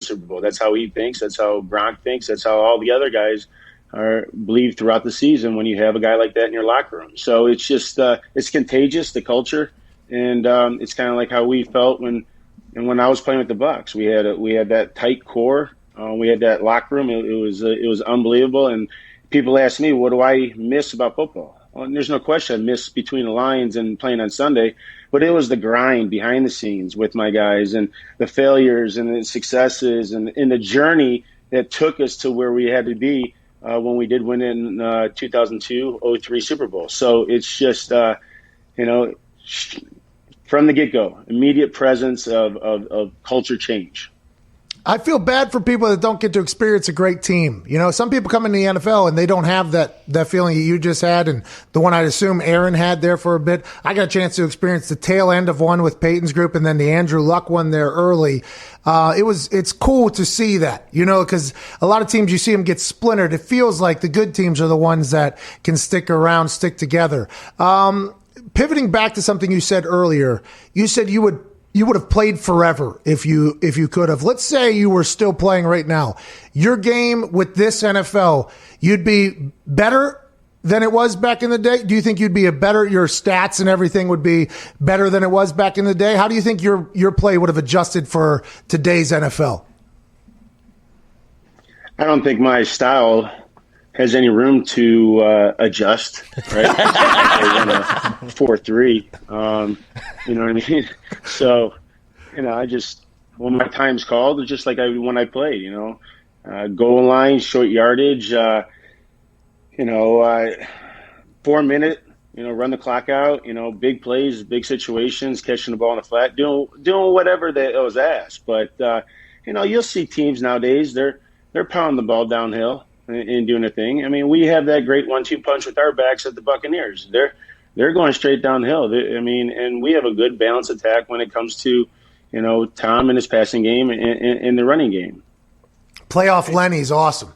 Super Bowl. That's how he thinks. That's how Gronk thinks. That's how all the other guys believe throughout the season when you have a guy like that in your locker room. So it's just it's contagious, the culture, and it's kind of like how we felt when I was playing with the Bucs. We had that tight core. We had that locker room. It was unbelievable. And people ask me, what do I miss about football? Well, and there's no question I miss between the lines and playing on Sunday. But it was the grind behind the scenes with my guys and the failures and the successes and the journey that took us to where we had to be when we did win in 2002-03 Super Bowl. So it's just, from the get-go, immediate presence of culture change. I feel bad for people that don't get to experience a great team. Some people come in the NFL and they don't have that feeling that you just had and the one I'd assume Aaron had there for a bit. I got a chance to experience the tail end of one with Peyton's group and then the Andrew Luck one there early. It's cool to see that, because a lot of teams you see them get splintered. It feels like the good teams are the ones that can stick around, stick together. Pivoting back to something you said earlier, you said you would have played forever if you could have. Let's say you were still playing right now. Your game with this NFL, you'd be better than it was back in the day? Do you think you'd be your stats and everything would be better than it was back in the day? How do you think your play would have adjusted for today's NFL? I don't think my style has any room to adjust, right? I run a 4.3, you know what I mean? So, I just, when my time's called, it's just like when I play, goal line, short yardage, 4 minute, run the clock out, big plays, big situations, catching the ball in the flat, doing whatever that was asked. But, you'll see teams nowadays, they're pounding the ball downhill and doing a thing. I mean, we have that great 1-2 punch with our backs at the Buccaneers. They're going straight downhill. And we have a good balanced attack when it comes to, Tom and his passing game and the running game. Playoff Lenny's awesome.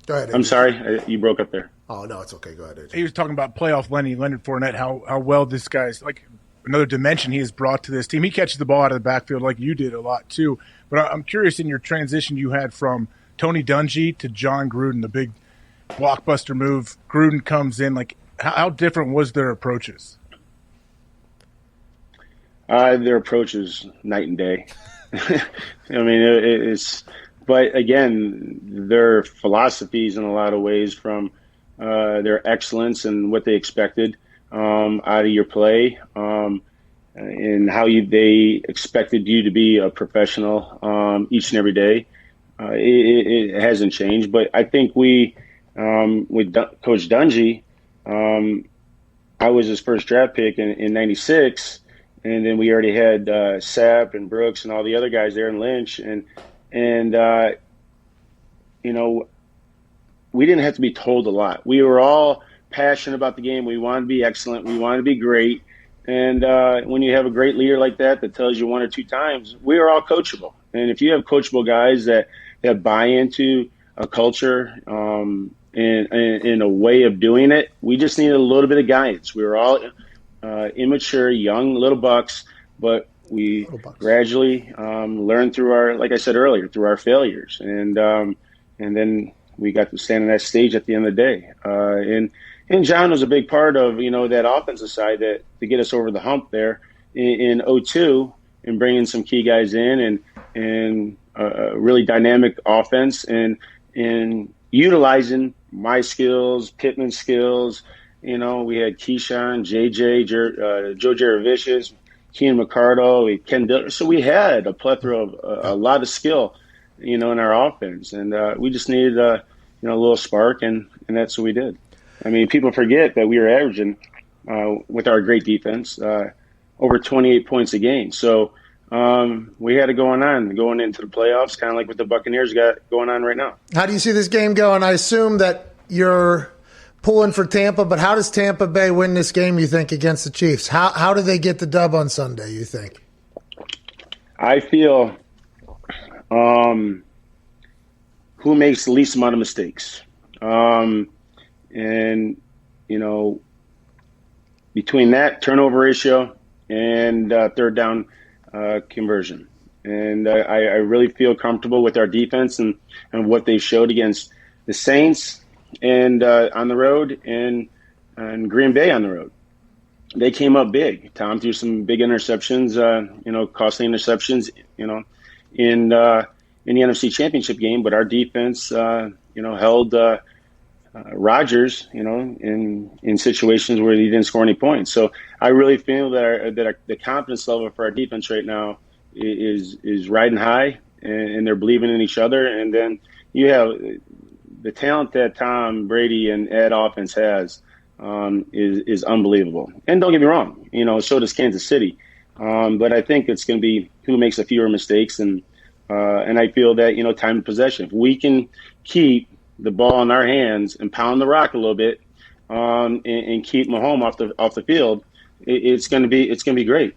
Go ahead, AJ. I'm sorry, you broke up there. Oh, no, it's okay. Go ahead, AJ. He was talking about playoff Lenny, Leonard Fournette, how well this guy's, like, another dimension he has brought to this team. He catches the ball out of the backfield like you did a lot, too. But I'm curious, in your transition you had from Tony Dungy to John Gruden, the big blockbuster move. Gruden comes in. Like, how different was their approaches? Their approach is night and day. I mean, it's – but, again, their philosophies in a lot of ways from their excellence and what they expected out of your play and how they expected you to be a professional each and every day. It hasn't changed. But I think with Coach Dungy, I was his first draft pick in 96, and then we already had Sapp and Brooks and all the other guys there and Lynch. And we didn't have to be told a lot. We were all passionate about the game. We wanted to be excellent. We wanted to be great. And when you have a great leader like that tells you one or two times, we are all coachable. And if you have coachable guys that buy into a culture and a way of doing it, we just needed a little bit of guidance. We were all immature, young little bucks, but we gradually learned through our, like I said earlier, through our failures. And then we got to stand on that stage at the end of the day. And John was a big part of, that offensive side to get us over the hump there in 2002 and bringing some key guys in and a really dynamic offense and utilizing my skills, Pittman's skills. We had Keyshawn, JJ, Joe Jaravicius, Keenan McCardle, Ken Diller. So we had a plethora of a lot of skill, in our offense. And we just needed a little spark, and that's what we did. I mean, people forget that we were averaging, with our great defense, over 28 points a game. So we had it going into the playoffs, kind of like what the Buccaneers got going on right now. How do you see this game going? I assume that you're pulling for Tampa, but how does Tampa Bay win this game, you think, against the Chiefs? How do they get the dub on Sunday, you think? I feel who makes the least amount of mistakes. And, between that turnover ratio and third down conversion. And I really feel comfortable with our defense and what they showed against the Saints and on the road and Green Bay on the road. They came up big. Tom threw some big interceptions, costly interceptions, in the NFC Championship game. But our defense, held Rodgers, in situations where he didn't score any points. So I really feel that the confidence level for our defense right now is riding high, and they're believing in each other. And then you have the talent that Tom Brady and Ed offense has is unbelievable. And don't get me wrong, so does Kansas City. But I think it's going to be who makes a fewer mistakes, and I feel that time of possession. If we can keep the ball in our hands and pound the rock a little bit, and keep Mahomes off the field, it's going to be great.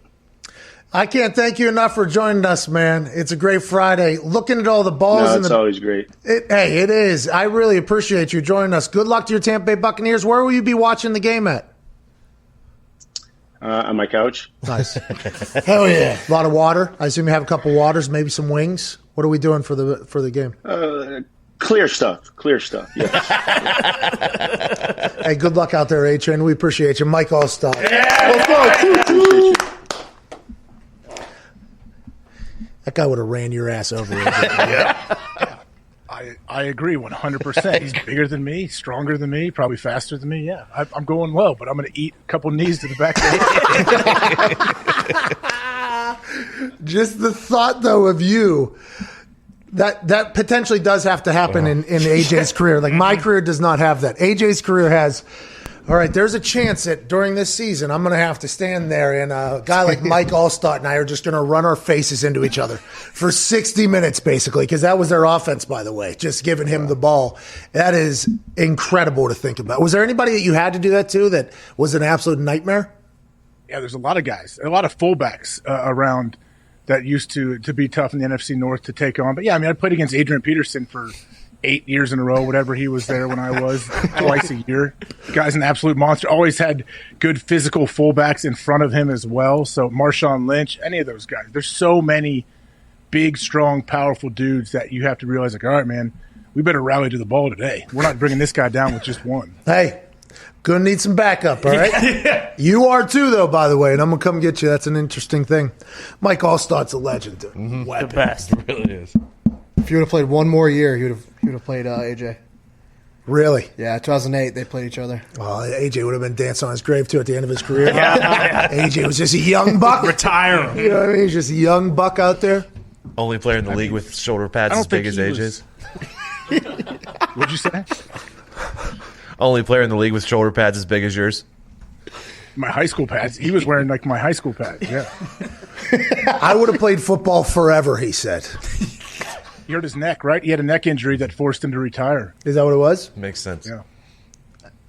I can't thank you enough for joining us, man. It's a great Friday. Looking at all the balls. It's always great. It is. I really appreciate you joining us. Good luck to your Tampa Bay Buccaneers. Where will you be watching the game at? On my couch. Nice. Hell yeah. A lot of water. I assume you have a couple waters, maybe some wings. What are we doing for the game? Clear stuff. Yes. Hey, good luck out there, A-Train. We appreciate you. Mike Allstott. Yeah. Let's go. That guy would have ran your ass over. Yeah. I agree 100%. He's bigger than me, stronger than me, probably faster than me. Yeah, I'm going low, but I'm going to eat a couple knees to the back of the head. Just the thought, though, of you, that potentially does have to happen in AJ's career. Like, my career does not have that. AJ's career has... All right, there's a chance that during this season I'm going to have to stand there, and a guy like Mike Allstott and I are just going to run our faces into each other for 60 minutes, basically, because that was their offense, by the way, just giving him the ball. That is incredible to think about. Was there anybody that you had to do that to that was an absolute nightmare? Yeah, there's a lot of guys, a lot of fullbacks around that used to be tough in the NFC North to take on. But, yeah, I played against Adrian Peterson for 8 years in a row, whatever he was there when I was, twice a year. The guy's an absolute monster. Always had good physical fullbacks in front of him as well. So Marshawn Lynch, any of those guys. There's so many big, strong, powerful dudes that you have to realize, like, all right, man, we better rally to the ball today. We're not bringing this guy down with just one. Hey, gonna need some backup, all right? Yeah. You are too, though, by the way, and I'm gonna come get you. That's an interesting thing. Mike Allstott's a legend. Mm-hmm. The best. It really is. If you would have played one more year, you would have played AJ. Really? Yeah, 2008, they played each other. Well, AJ would have been dancing on his grave, too, at the end of his career. AJ was just a young buck. Retire him. You know what I mean? He's just a young buck out there. Only player in the league with shoulder pads as big as AJ's. What'd you say? Only player in the league with shoulder pads as big as yours. My high school pads. He was wearing, like, my high school pads, yeah. I would have played football forever, he said. He hurt his neck, right? He had a neck injury that forced him to retire. Is that what it was? Makes sense. Yeah.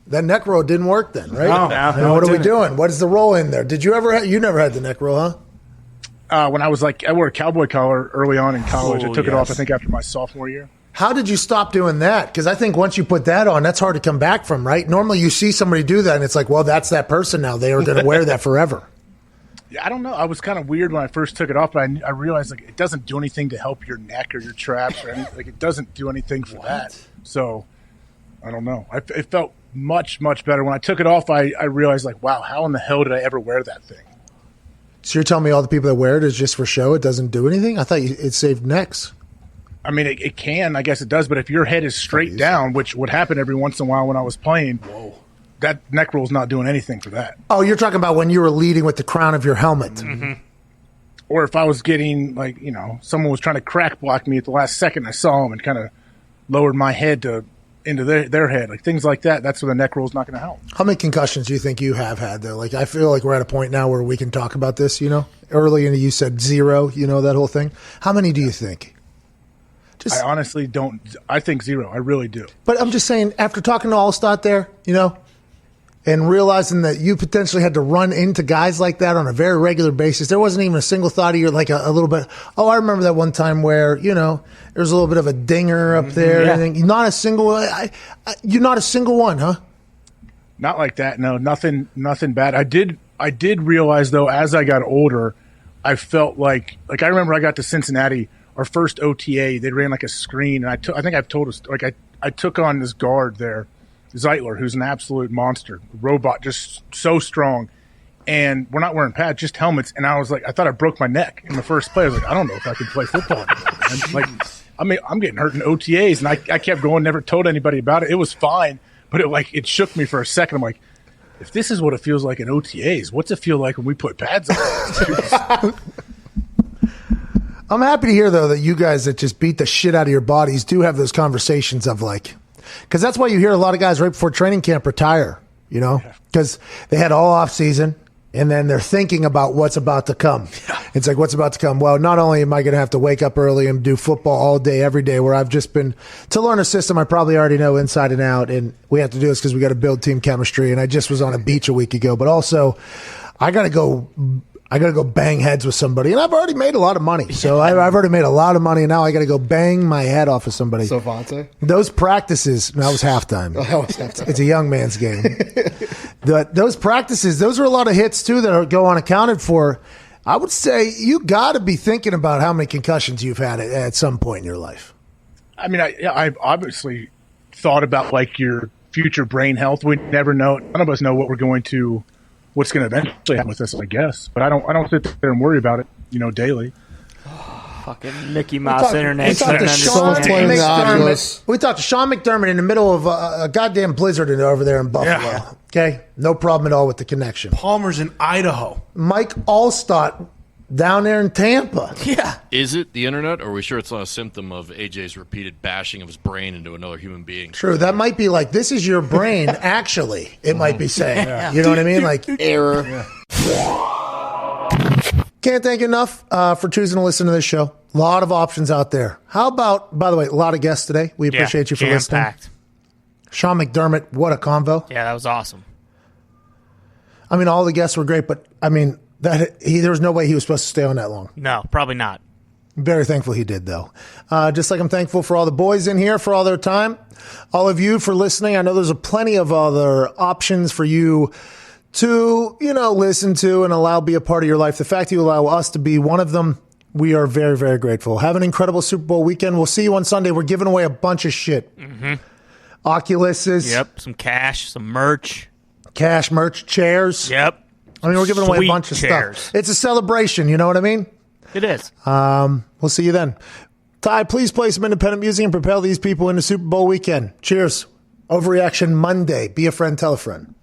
That neck roll didn't work then, right? No, what are we doing? What is the roll in there? Did you ever? You never had the neck roll, huh? When I was I wore a cowboy collar early on in college. I took it off, I yes. think, after my sophomore year. How did you stop doing that? Because I think once you put that on, that's hard to come back from, right? Normally you see somebody do that, and it's like, well, that's that person now. They are going to wear that forever. Yeah, I don't know. I was kind of weird when I first took it off, but I realized like it doesn't do anything to help your neck or your traps or anything. Like it doesn't do anything for that. So I don't know. It felt much, much better when I took it off. I realized like, wow, how in the hell did I ever wear that thing? So you're telling me all the people that wear it is just for show? It doesn't do anything? I thought it saved necks. I mean, it can. I guess it does. But if your head is straight down, which would happen every once in a while when I was playing, that neck roll's not doing anything for that. Oh, you're talking about when you were leading with the crown of your helmet. Mm-hmm. Or if I was getting, like, someone was trying to crack block me at the last second, I saw them and kind of lowered my head into their head. Like, things like that, that's where the neck roll's not going to help. How many concussions do you think you have had, though? Like, I feel like we're at a point now where we can talk about this, Early you said 0, that whole thing. How many do you think? I honestly don't. I think 0. I really do. But I'm just saying, after talking to Allstott there, and realizing that you potentially had to run into guys like that on a very regular basis, there wasn't even a single thought of you, like a little bit, I remember that one time where, there was a little bit of a dinger up there. Yeah. And not a single, you're not a single one, huh? Not like that. No, nothing bad. I did realize, though, as I got older, I felt like I remember I got to Cincinnati, our first OTA, they ran like a screen, and I think I've told us, like I took on this guard there, Zeitler, who's an absolute monster, robot, just so strong. And we're not wearing pads, just helmets. And I was like, I thought I broke my neck in the first play. I was like, I don't know if I can play football anymore. And like, I mean, I'm getting hurt in OTAs, and I kept going, never told anybody about it. It was fine, but it shook me for a second. I'm like, if this is what it feels like in OTAs, what's it feel like when we put pads on? I'm happy to hear, though, that you guys that just beat the shit out of your bodies do have those conversations of like, because that's why you hear a lot of guys right before training camp retire, you know, because they had all off season. And then they're thinking about what's about to come. Yeah. It's like, what's about to come? Well, not only am I going to have to wake up early and do football all day, every day, where I've just been to learn a system I probably already know inside and out. And we have to do this because we got to build team chemistry. And I just was on a beach a week ago. But also, I got to go bang heads with somebody. And I've already made a lot of money. So I've already made a lot of money. And now I got to go bang my head off of somebody. So, Vontae? Those practices, that was halftime. Oh, that was halftime. It's a young man's game. Those practices, those are a lot of hits, too, that go unaccounted for. I would say you got to be thinking about how many concussions you've had at some point in your life. I mean, I've obviously thought about, like, your future brain health. We never know. None of us know what's going to eventually happen with this, I guess. But I don't sit there and worry about it, daily. Fucking Mickey Mouse internet. We talked to Sean McDermott in the middle of a goddamn blizzard over there in Buffalo. Yeah. Okay? No problem at all with the connection. Palmer's in Idaho. Mike Allstott down there in Tampa. Yeah. Is it the internet, or are we sure it's not a symptom of AJ's repeated bashing of his brain into another human being? True. That might be like, this is your brain, actually, it might be saying. Yeah. You know what I mean? Like, error. Yeah. Can't thank you enough for choosing to listen to this show. A lot of options out there. How about, by the way, a lot of guests today. We appreciate you for listening. Packed. Sean McDermott, what a convo. Yeah, that was awesome. I mean, all the guests were great, but I mean, there was no way he was supposed to stay on that long. No, probably not. Very thankful he did, though. Just like I'm thankful for all the boys in here for all their time. All of you for listening. I know there's plenty of other options for you to, listen to and allow be a part of your life. The fact that you allow us to be one of them, we are very, very grateful. Have an incredible Super Bowl weekend. We'll see you on Sunday. We're giving away a bunch of shit. Mm-hmm. Oculuses. Yep. Some cash, some merch. Cash, merch, chairs. Yep. I mean, we're giving away a bunch of stuff. It's a celebration. You know what I mean? It is. We'll see you then. Ty, please play some independent music and propel these people into Super Bowl weekend. Cheers. Overreaction Monday. Be a friend, tell a friend.